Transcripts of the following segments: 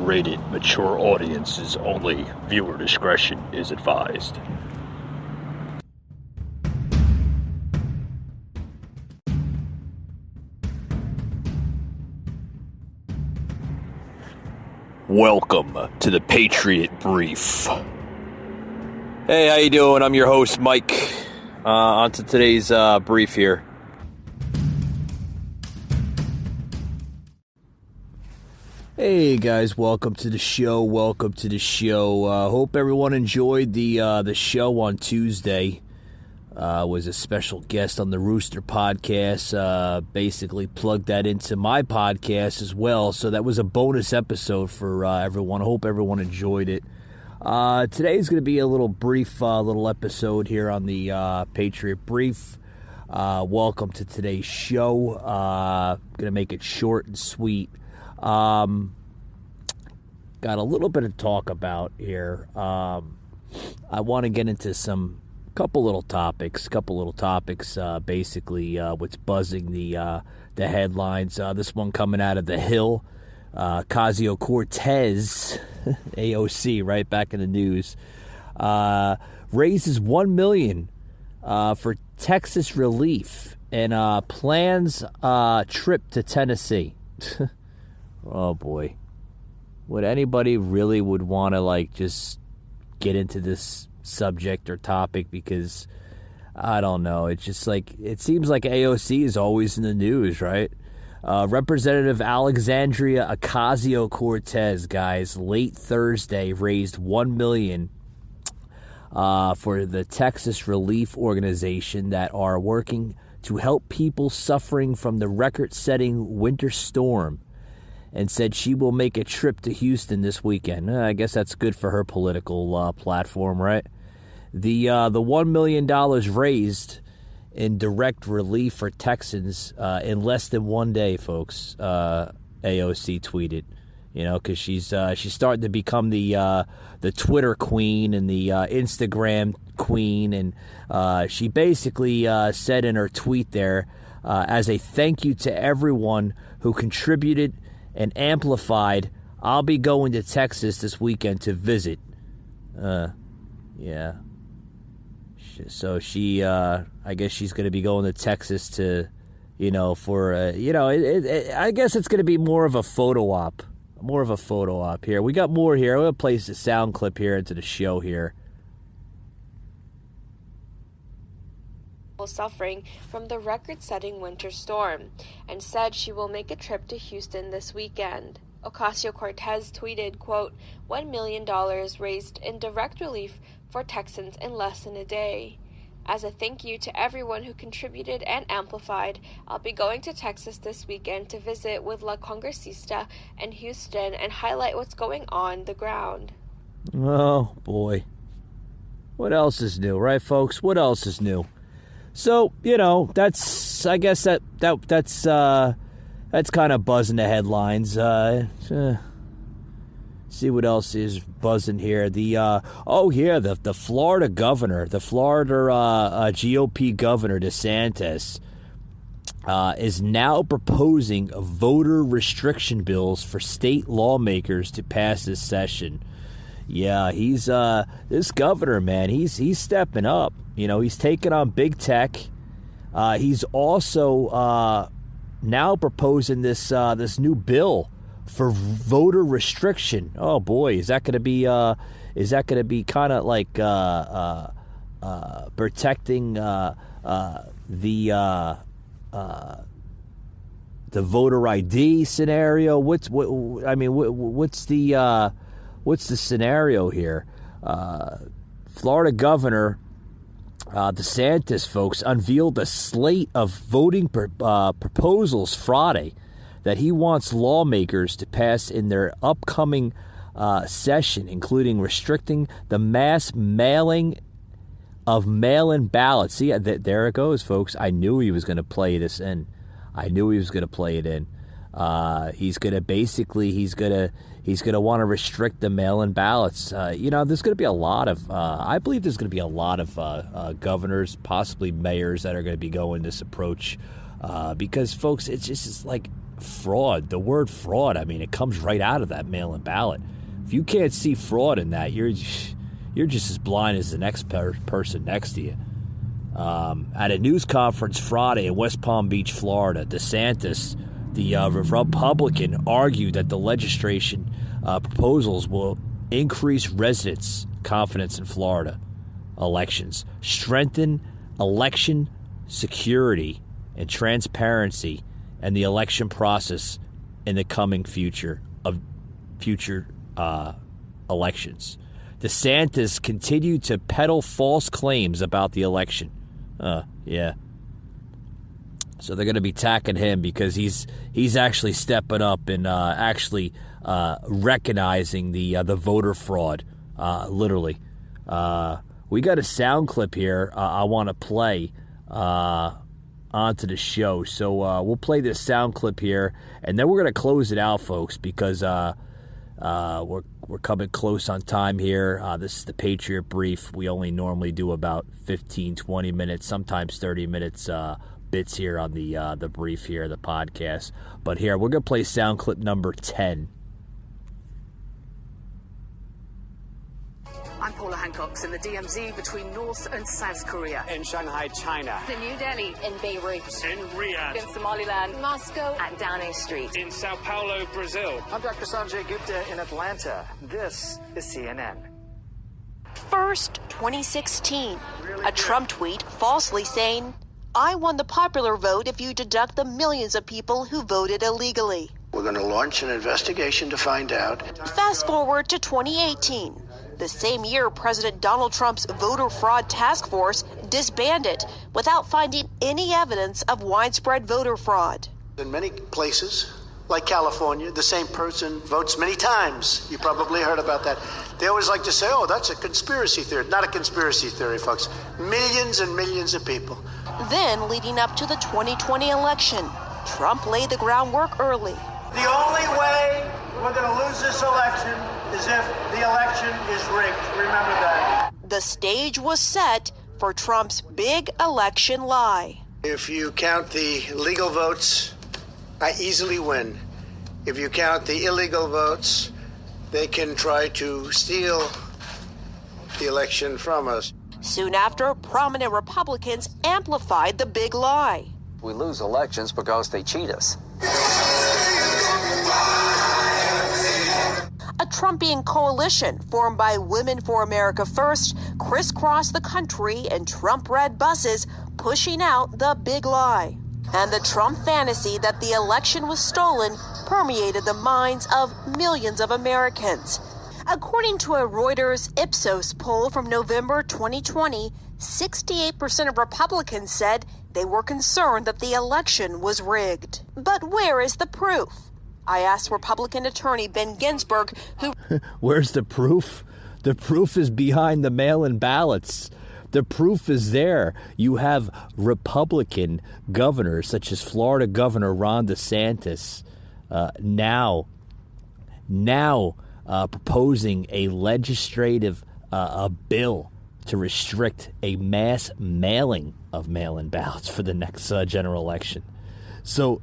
rated mature audiences only. Viewer discretion is advised. Welcome to the Patriot Brief. Hey, how you doing? I'm your host, Mike. On to today's brief here. Hey guys, welcome to the show. Hope everyone enjoyed the show on Tuesday. Was a special guest on the Rooster podcast. Basically plugged that into my podcast as well. So that was a bonus episode for everyone. Hope everyone enjoyed it. Today's going to be a little brief little episode here on the Patriot Brief. Welcome to today's show. Going to make it short and sweet. Got a little bit of talk about here. I want to get into couple little topics. Basically, what's buzzing the headlines. This one coming out of the Hill. Ocasio-Cortez, AOC, right back in the news, raises $1 million for Texas relief and plans trip to Tennessee. Oh boy, would anybody really would want to just get into this subject or topic? Because I don't know. It's just it seems like AOC is always in the news, right? Representative Alexandria Ocasio-Cortez, guys, late Thursday raised $1 million for the Texas Relief Organization that are working to help people suffering from the record-setting winter storm, and said she will make a trip to Houston this weekend. I guess that's good for her political platform, right? The $1 million raised in direct relief for Texans in less than 1 day, folks. AOC tweeted, because she's starting to become the Twitter queen and the Instagram queen, and she basically said in her tweet there, as a thank you to everyone who contributed and amplified, I'll be going to Texas this weekend to visit. Yeah. So she, I guess she's going to be going to Texas to, for, I guess it's going to be more of a photo op here. We got more here. I'm going to place the sound clip here into the show here. Suffering from the record-setting winter storm, and said she will make a trip to Houston this weekend. Ocasio-Cortez tweeted, quote, $1 million raised in direct relief for Texans in less than a day. As a thank you to everyone who contributed and amplified, I'll be going to Texas this weekend to visit with La Congresista in Houston and highlight what's going on the ground. Oh, boy. What else is new, right, folks? What else is new? So, I guess that's kind of buzzing the headlines. See what else is buzzing here. The Florida governor, the Florida GOP governor Desantis, is now proposing voter restriction bills for state lawmakers to pass this session. Yeah, he's this governor, man. He's stepping up. He's taking on big tech. He's also now proposing this new bill for voter restriction. Oh boy, is that going to be kind of like protecting the voter ID scenario? What's the scenario here? Florida Governor Desantis, folks, unveiled a slate of voting proposals Friday that he wants lawmakers to pass in their upcoming session, including restricting the mass mailing of mail-in ballots. See, there it goes, folks. I knew he was going to play this in. He's going to want to restrict the mail-in ballots. There's going to be a lot of, I believe there's going to be a lot of governors, possibly mayors, that are going to be going this approach. Because, folks, it's just like, fraud. The word fraud, I mean, it comes right out of that mail-in ballot. If you can't see fraud in that, you're just as blind as the next person next to you. At a news conference Friday in West Palm Beach, Florida, Desantis, the Republican, argued that the legislation proposals will increase residents' confidence in Florida elections, strengthen election security and transparency, and the election process in the coming future elections. DeSantis continued to peddle false claims about the election. Yeah. So they're going to be attacking him because he's actually stepping up and actually recognizing the voter fraud. Literally, we got a sound clip here. I want to play onto the show. So we'll play this sound clip here, and then we're going to close it out, folks, because we're coming close on time here. This is the Patriot Brief. We only normally do about 15, 20 minutes, sometimes 30 minutes bits here on the brief here, the podcast. But here, we're going to play sound clip number 10. I'm Paula Hancock's in the DMZ between North and South Korea. In Shanghai, China. In New Delhi. In Beirut. In Riyadh. In Somaliland. Moscow. At Downing Street. In Sao Paulo, Brazil. I'm Dr. Sanjay Gupta in Atlanta. This is CNN. First, 2016. A Trump tweet falsely saying, "I won the popular vote if you deduct the millions of people who voted illegally." We're going to launch an investigation to find out. Fast forward to 2018. The same year, President Donald Trump's voter fraud task force disbanded without finding any evidence of widespread voter fraud. In many places, like California, the same person votes many times. You probably heard about that. They always like to say, oh, that's a conspiracy theory. Not a conspiracy theory, folks. Millions and millions of people. Then, leading up to the 2020 election, Trump laid the groundwork early. The only way we're going to lose this election is if the election is rigged. Remember that. The stage was set for Trump's big election lie. If you count the legal votes, I easily win. If you count the illegal votes, they can try to steal the election from us. Soon after, prominent Republicans amplified the big lie. We lose elections because they cheat us. A Trumpian coalition formed by Women for America First crisscrossed the country in Trump-red buses, pushing out the big lie. And the Trump fantasy that the election was stolen permeated the minds of millions of Americans. According to a Reuters Ipsos poll from November 2020, 68% of Republicans said they were concerned that the election was rigged. But where is the proof? I asked Republican attorney Ben Ginsburg, who... Where's the proof? The proof is behind the mail-in ballots. The proof is there. You have Republican governors, such as Florida Governor Ron DeSantis, now proposing a legislative bill to restrict a mass mailing of mail-in ballots for the next general election. So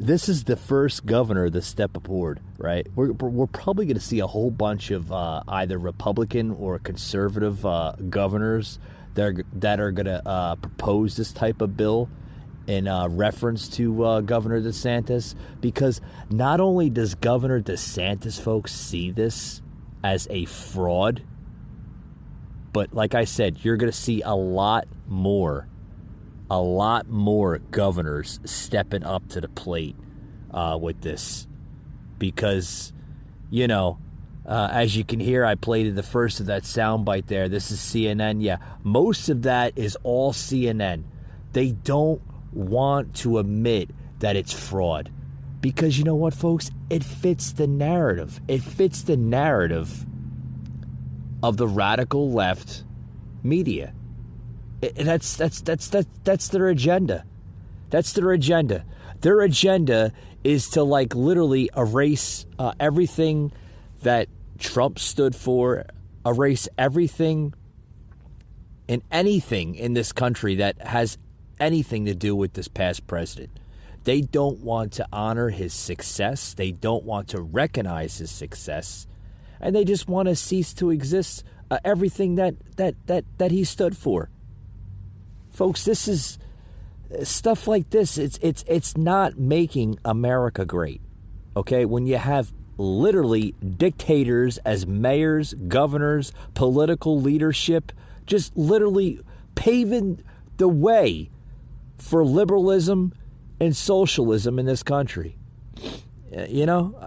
this is the first governor to step aboard, right? We're probably going to see a whole bunch of either Republican or conservative governors that are going to propose this type of bill in reference to Governor DeSantis, because not only does Governor DeSantis, folks, see this as a fraud, but like I said, you're going to see a lot more governors stepping up to the plate with this, because, you know, as you can hear, I played the first of that soundbite there. This is CNN. Yeah, most of that is all CNN. They don't want to admit that it's fraud, because you know what, folks? It fits the narrative. It fits the narrative of the radical left media. That's their agenda. That's their agenda. Their agenda is to, like, literally erase everything that Trump stood for, erase everything and anything in this country that has anything to do with this past president. They don't want to honor his success. They don't want to recognize his success. And they just want to cease to exist, everything that he stood for. Folks, this is stuff like this. It's not making America great. Okay? When you have literally dictators as mayors, governors, political leadership, just literally paving the way for liberalism and socialism in this country. You know,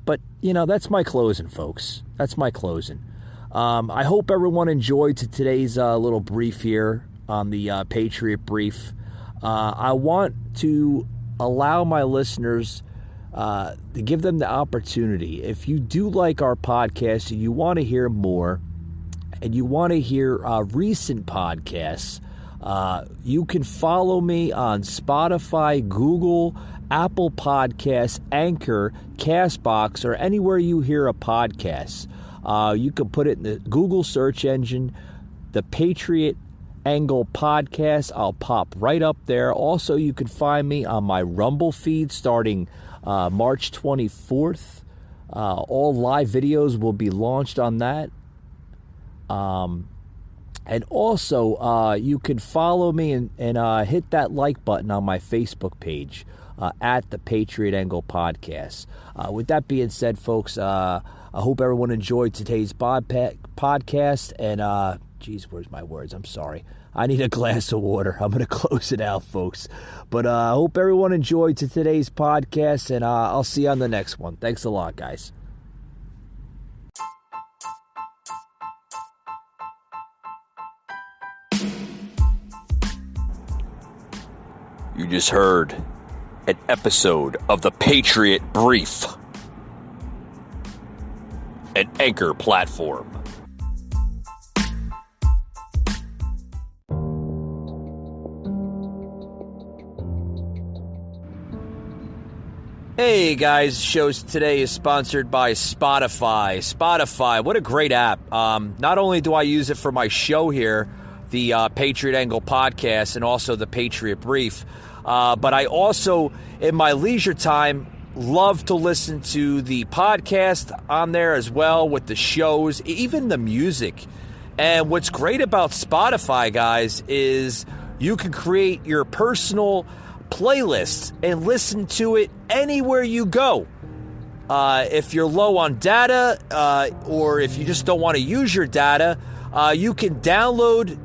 but, you know, that's my closing, folks. That's my closing. I hope everyone enjoyed today's little brief here on the Patriot Brief. I want to allow my listeners to give them the opportunity. If you do like our podcast and you want to hear more and you want to hear recent podcasts, you can follow me on Spotify, Google, Apple Podcasts, Anchor, Castbox, or anywhere you hear a podcast. You can put it in the Google search engine, the Patriot Angle Podcast. I'll pop right up there. Also, you can find me on my Rumble feed starting March 24th. All live videos will be launched on that. And also, you can follow me and hit that like button on my Facebook page at the Patriot Angle Podcast. With that being said, folks, I hope everyone enjoyed today's podcast. And, geez, where's my words? I'm sorry. I need a glass of water. I'm going to close it out, folks. But I hope everyone enjoyed today's podcast, and I'll see you on the next one. Thanks a lot, guys. You just heard an episode of the Patriot Brief, an Anchor platform. Hey guys, shows today is sponsored by Spotify. Spotify, what a great app. Not only do I use it for my show here, the Patriot Angle Podcast, and also the Patriot Brief, but I also, in my leisure time, love to listen to the podcast on there as well, with the shows, even the music. And what's great about Spotify, guys, is you can create your personal playlist and listen to it anywhere you go. If you're low on data, or if you just don't want to use your data, you can download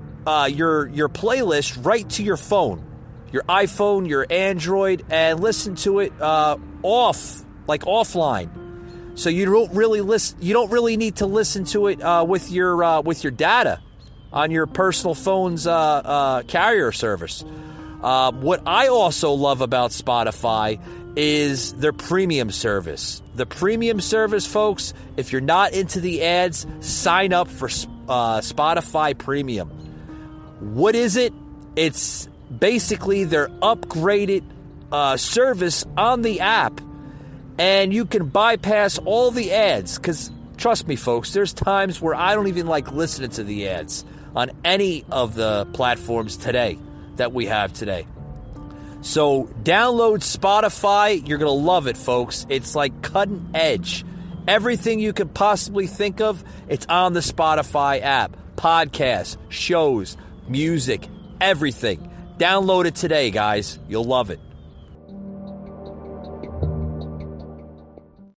your playlist right to your phone, your iPhone, your Android, and listen to it offline. So you don't really need to listen to it with your data on your personal phone's carrier service. What I also love about Spotify is their premium service. The premium service, folks, if you're not into the ads, sign up for Spotify Premium. What is it? It's basically their upgraded service on the app, and you can bypass all the ads, because trust me, folks, there's times where I don't even like listening to the ads on any of the platforms today that we have today. So download Spotify. You're going to love it, folks. It's like cutting edge. Everything you could possibly think of, it's on the Spotify app. Podcasts, shows, music, everything. Download it today, guys. You'll love it.